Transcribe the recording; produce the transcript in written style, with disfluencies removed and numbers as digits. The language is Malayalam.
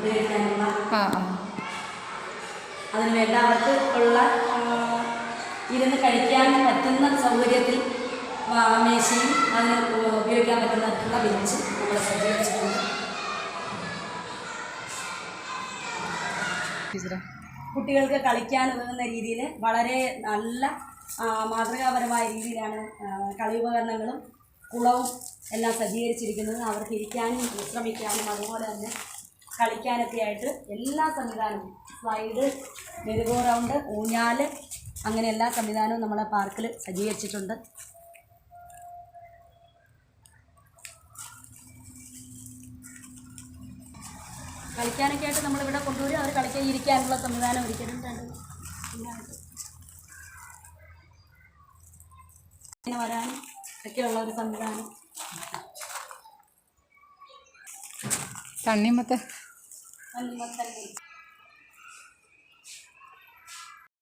ഫുഡ് കഴിക്കാനുള്ള അതിന് വേണ്ട അവർക്ക് ഉള്ള ഇരുന്ന് കഴിക്കാൻ പറ്റുന്ന സൗകര്യത്തിൽ മേശയും അതിന് ഉപയോഗിക്കാൻ പറ്റുന്നതിനുള്ള ബെഞ്ച് നമ്മൾ സജ്ജീകരിച്ചിട്ടുണ്ട്. കുട്ടികൾക്ക് കളിക്കാൻ ഉതകുന്ന രീതിയിൽ വളരെ നല്ല മാതൃകാപരമായ രീതിയിലാണ് കളി ഉപകരണങ്ങളും കുളവും എല്ലാം സജ്ജീകരിച്ചിരിക്കുന്നത്. അവർക്ക് ഇരിക്കാനും വിശ്രമിക്കാനും അതുപോലെ തന്നെ കളിക്കാനൊക്കെ ആയിട്ട് എല്ലാ സംവിധാനവും സ്ലൈഡ്, മെരുഗോ റൗണ്ട്, ഊഞ്ഞാൽ അങ്ങനെ എല്ലാ സംവിധാനവും നമ്മളെ പാർക്കിൽ സജ്ജീകരിച്ചിട്ടുണ്ട്. കളിക്കാനൊക്കെ ആയിട്ട് നമ്മളിവിടെ കൊണ്ടുവരും. അവർ കളിക്കാൻ ഇരിക്കാനുള്ള സംവിധാനം ഒരിക്കലും ഇങ്ങനെ വരാനും ഒക്കെയുള്ള ഒരു സംവിധാനം. തണ്ണിമത്തൻ